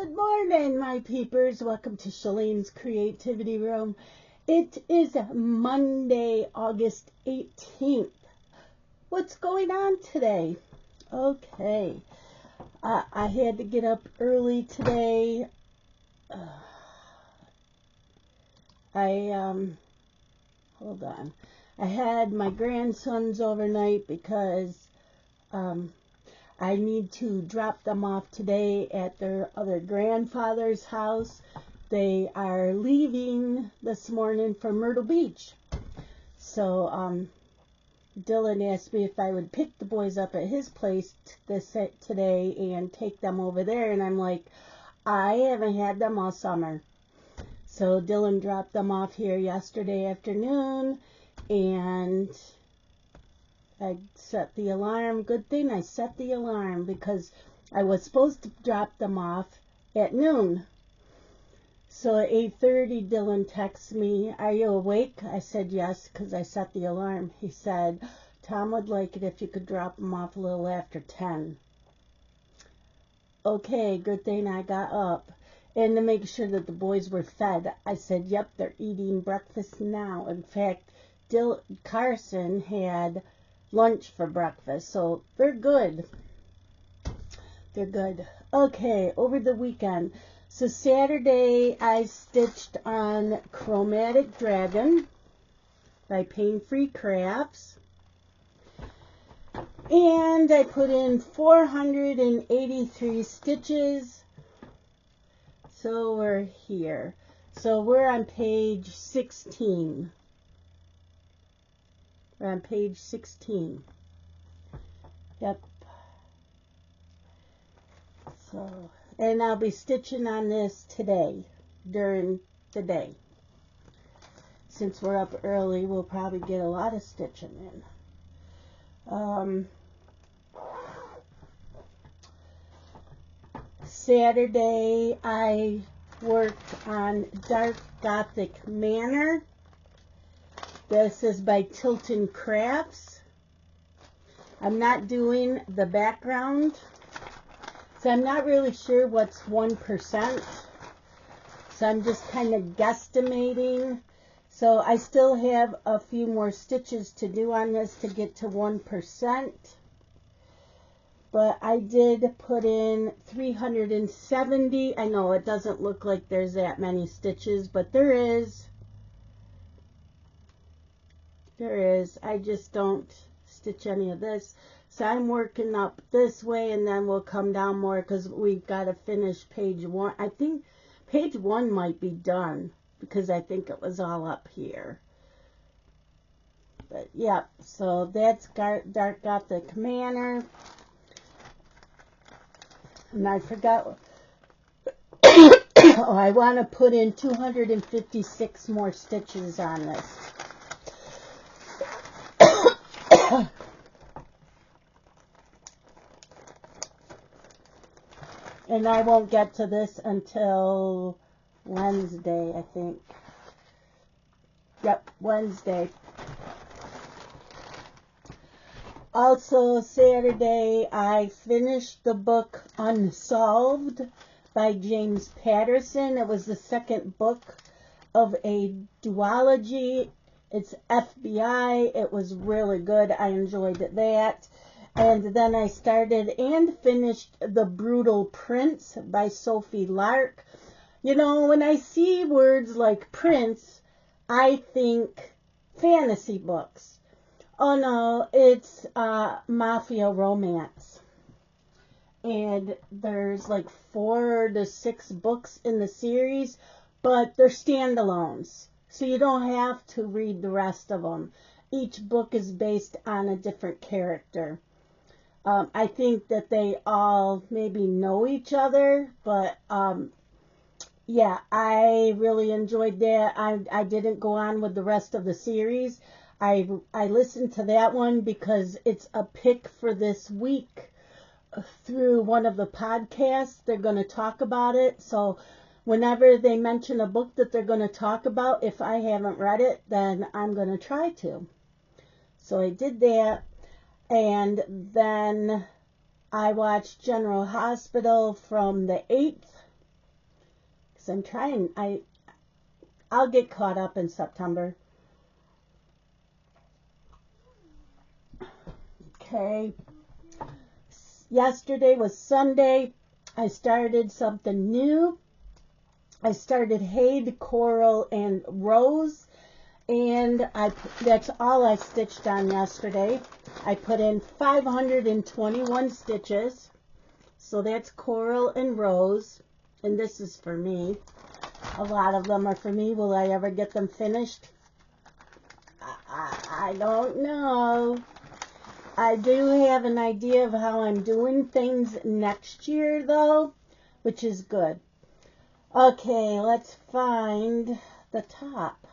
Good morning, my peepers. Welcome to Shalene's Creativity Room. It is Monday, August 18th. What's going on today? Okay. I had to get up early today. Hold on. I had my grandsons overnight because I need to drop them off today at their other grandfather's house. They are leaving this morning for Myrtle Beach. So Dylan asked me if I would pick the boys up at his place today and take them over there. And I'm like, I haven't had them all summer. So Dylan dropped them off here yesterday afternoon, and I set the alarm. Good thing I set the alarm because I was supposed to drop them off at noon. So at 8:30, Dylan texts me, "Are you awake?" I said yes because I set the alarm. He said, "Tom would like it if you could drop them off a little after 10. Okay, good thing I got up. And to make sure that the boys were fed, I said, "Yep, they're eating breakfast now." In fact, Carson had lunch for breakfast, so they're good. They're good. Okay, over the weekend. So Saturday I stitched on Chromatic Dragon by Pain Free Crafts. And I put in 483 stitches. So we're here. So we're on page 16. We're on page 16. Yep. So, and I'll be stitching on this today, during the day. Since we're up early, we'll probably get a lot of stitching in. Saturday, I worked on Dark Gothic Manor. This is by Tilton Crafts. I'm not doing the background, so I'm not really sure what's 1%. So I'm just kind of guesstimating. So I still have a few more stitches to do on this to get to 1%. But I did put in 370. I know it doesn't look like there's that many stitches, but there is. There is. I just don't stitch any of this. So I'm working up this way, and then we'll come down more because we've got to finish page 1. I think page 1 might be done because I think it was all up here. But yeah, so that's Dark Gothic Manor. And I forgot. Oh, I want to put in 256 more stitches on this. And I won't get to this until Wednesday, I think. Yep, Wednesday. Also, Saturday, I finished the book Unsolved by James Patterson. It was the second book of a duology. It's FBI. It was really good. I enjoyed that. And then I started and finished The Brutal Prince by Sophie Lark. You know, when I see words like prince, I think fantasy books. Oh no, it's mafia romance. And there's like 4 to 6 books in the series, but they're standalones. So you don't have to read the rest of them. Each book is based on a different character. I think that they all maybe know each other, but yeah, I really enjoyed that. I didn't go on with the rest of the series. I listened to that one because it's a pick for this week through one of the podcasts. They're going to talk about it. So whenever they mention a book that they're going to talk about, if I haven't read it, then I'm going to try to. So I did that. And then I watched General Hospital from the 8th because I'm trying. I'll get caught up in September. Okay. Yesterday was Sunday. I started something new. I started Hade, Coral, and Rose. And that's all I stitched on yesterday. I put in 521 stitches. So that's Coral and Rose. And this is for me. A lot of them are for me. Will I ever get them finished? I don't know. I do have an idea of how I'm doing things next year, though, which is good. Okay, let's find the top.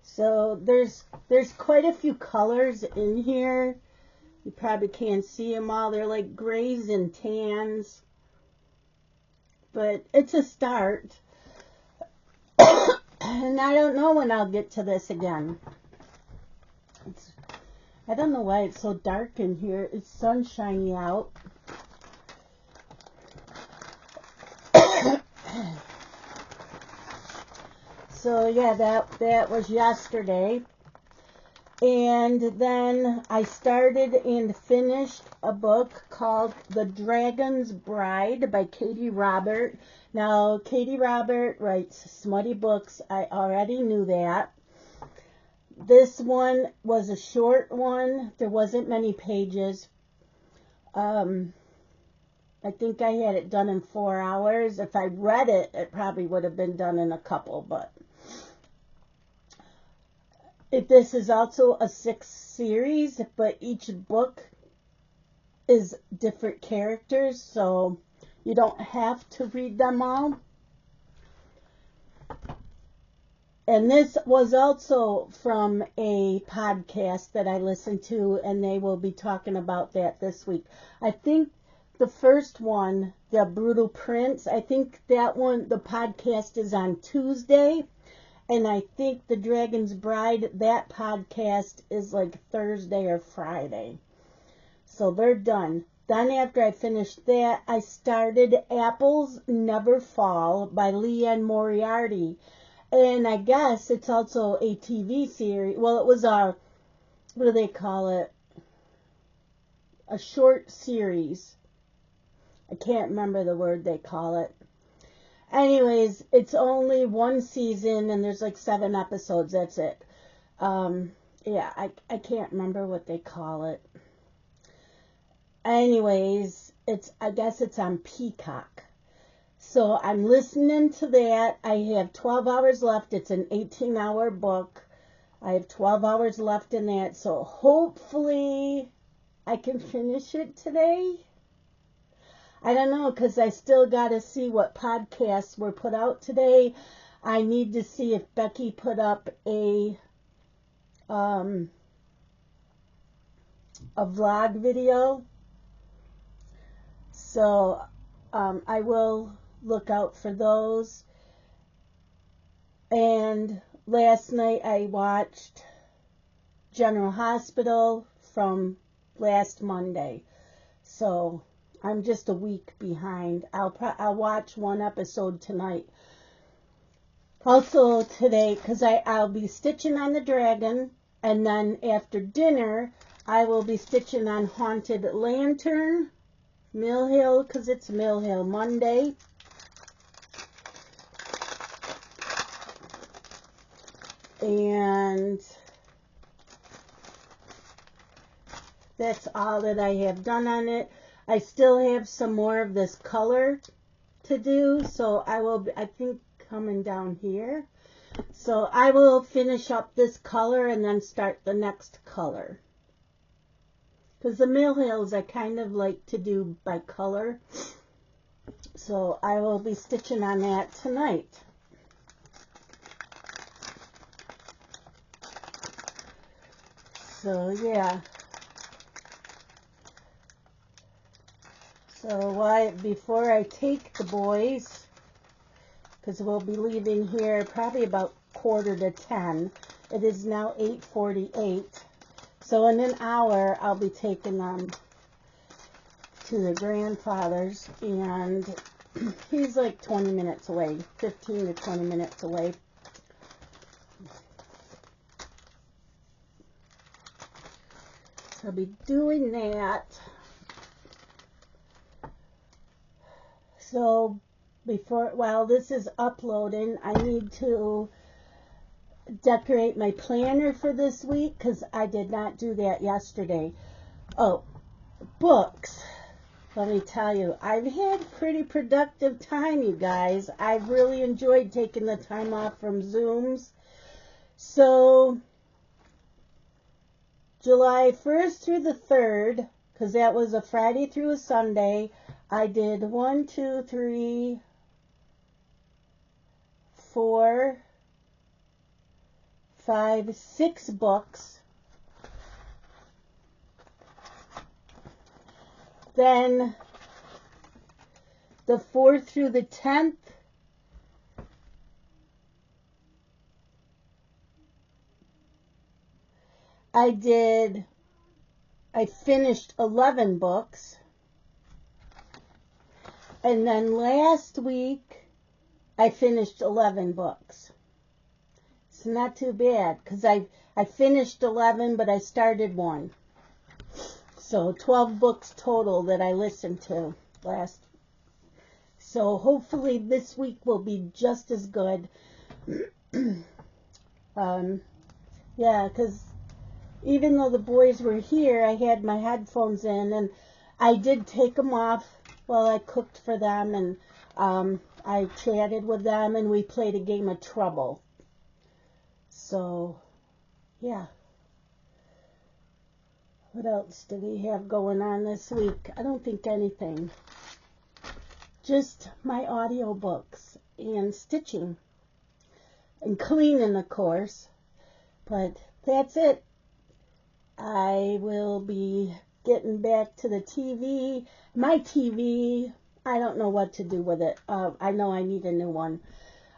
So there's quite a few colors in here. You probably can't see them all. They're like grays and tans. But it's a start. And I don't know when I'll get to this again. I don't know why it's so dark in here. It's sunshiny out. So yeah, that was yesterday. And then I started and finished a book called The Dragon's Bride by Katie Robert. Now, Katie Robert writes smutty books. I already knew that. This one was a short one. There wasn't many pages. I think I had it done in 4 hours. If I read it, it probably would have been done in a couple, but this is also a 6 series, but each book is different characters, so you don't have to read them all. And this was also from a podcast that I listened to, and they will be talking about that this week. I think the first one, The Brutal Prince, I think that one, the podcast is on Tuesday. And I think The Dragon's Bride, that podcast is like Thursday or Friday. So they're done. Then after I finished that, I started Apples Never Fall by Leanne Moriarty. And I guess it's also a TV series. Well, it was what do they call it? A short series. I can't remember the word they call it. Anyways, it's only 1 season, and there's like 7 episodes. That's it. Yeah, I can't remember what they call it. Anyways, I guess it's on Peacock. So I'm listening to that. I have 12 hours left. It's an 18-hour book. I have 12 hours left in that. So hopefully I can finish it today. I don't know, because I still got to see what podcasts were put out today. I need to see if Becky put up a vlog video. So I will look out for those. And last night I watched General Hospital from last Monday. So I'm just a week behind. I'll watch 1 episode tonight. Also today, because I'll be stitching on the dragon, and then after dinner, I will be stitching on Haunted Lantern, Mill Hill, because it's Mill Hill Monday. And that's all that I have done on it. I still have some more of this color to do, so I will be, I think, coming down here. So I will finish up this color and then start the next color. Because the Mill Hills I kind of like to do by color. So I will be stitching on that tonight. So yeah. So before I take the boys, because we'll be leaving here probably about 9:45. It is now 8:48. So in an hour, I'll be taking them to the grandfather's, and he's like 20 minutes away, 15 to 20 minutes away. So I'll be doing that. So while this is uploading, I need to decorate my planner for this week because I did not do that yesterday. Oh, books. Let me tell you, I've had a pretty productive time, you guys. I've really enjoyed taking the time off from Zooms. So, July 1st through the 3rd, because that was a Friday through a Sunday, I did 1, 2, 3, 4, 5, 6 books. Then the 4th through the 10th, I finished 11 books. And then last week, I finished 11 books. It's not too bad, because I finished 11, but I started 1. So 12 books total that I listened to last. So hopefully this week will be just as good. Yeah, because even though the boys were here, I had my headphones in, and I did take them off while I cooked for them, and I chatted with them, and we played a game of Trouble. So, yeah. What else do we have going on this week? I don't think anything. Just my audiobooks and stitching and cleaning, of course. But that's it. I will be getting back to the TV. My TV, I don't know what to do with it. I know I need a new one.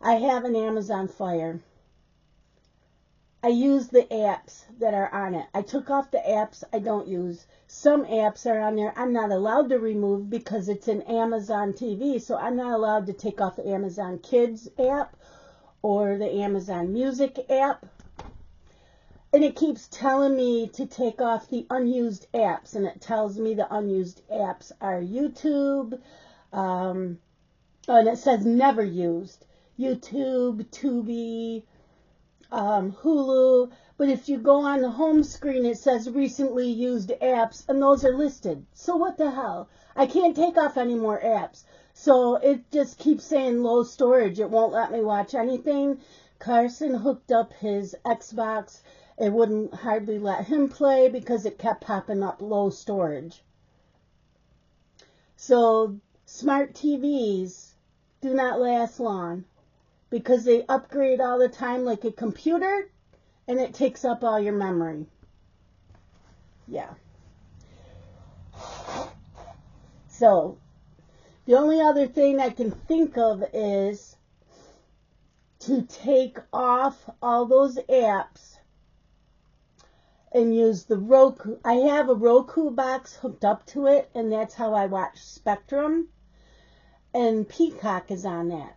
I have an Amazon Fire. I use the apps that are on it. I took off the apps I don't use. Some apps are on there I'm not allowed to remove because it's an Amazon TV, so I'm not allowed to take off the Amazon Kids app or the Amazon Music app. And it keeps telling me to take off the unused apps, and it tells me the unused apps are YouTube, and it says never used. YouTube, Tubi, Hulu, but if you go on the home screen, it says recently used apps, and those are listed. So what the hell? I can't take off any more apps. So it just keeps saying low storage. It won't let me watch anything. Carson hooked up his Xbox. It wouldn't hardly let him play because it kept popping up low storage. So smart TVs do not last long, because they upgrade all the time like a computer, and it takes up all your memory. Yeah. So, the only other thing I can think of is to take off all those apps and use the Roku. I have a Roku box hooked up to it, and that's how I watch Spectrum, and Peacock is on that.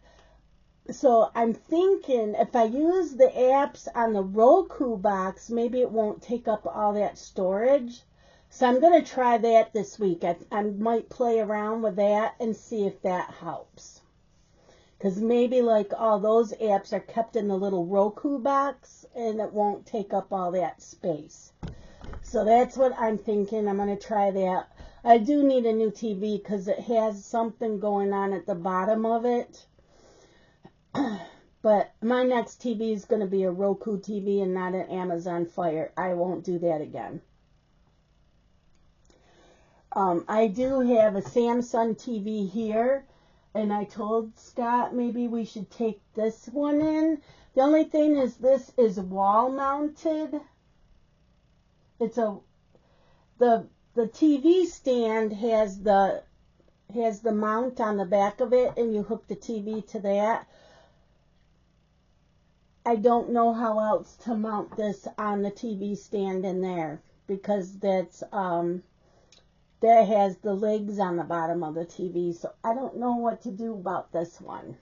So I'm thinking if I use the apps on the Roku box, maybe it won't take up all that storage. So I'm going to try that this week. I might play around with that and see if that helps. Because maybe like all those apps are kept in the little Roku box and it won't take up all that space. So that's what I'm thinking. I'm going to try that. I do need a new TV because it has something going on at the bottom of it. But my next TV is going to be a Roku TV and not an Amazon Fire. I won't do that again. I do have a Samsung TV here, and I told Scott maybe we should take this one in. The only thing is this is wall mounted. It's the TV stand has the mount on the back of it, and you hook the TV to that. I don't know how else to mount this on the TV stand in there, because that's that has the legs on the bottom of the TV. So I don't know what to do about this one.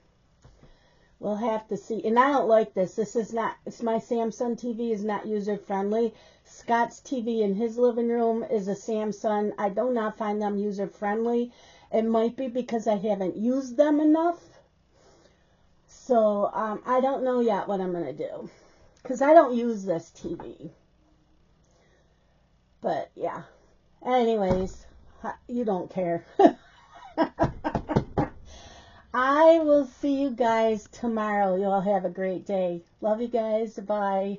We'll have to see. And I don't like this. This is not, it's my Samsung TV is not user friendly. Scott's TV in his living room is a Samsung. I do not find them user friendly. It might be because I haven't used them enough. So I don't know yet what I'm going to do. Because I don't use this TV. But yeah. Anyways, you don't care. I will see you guys tomorrow. You all have a great day. Love you guys. Bye.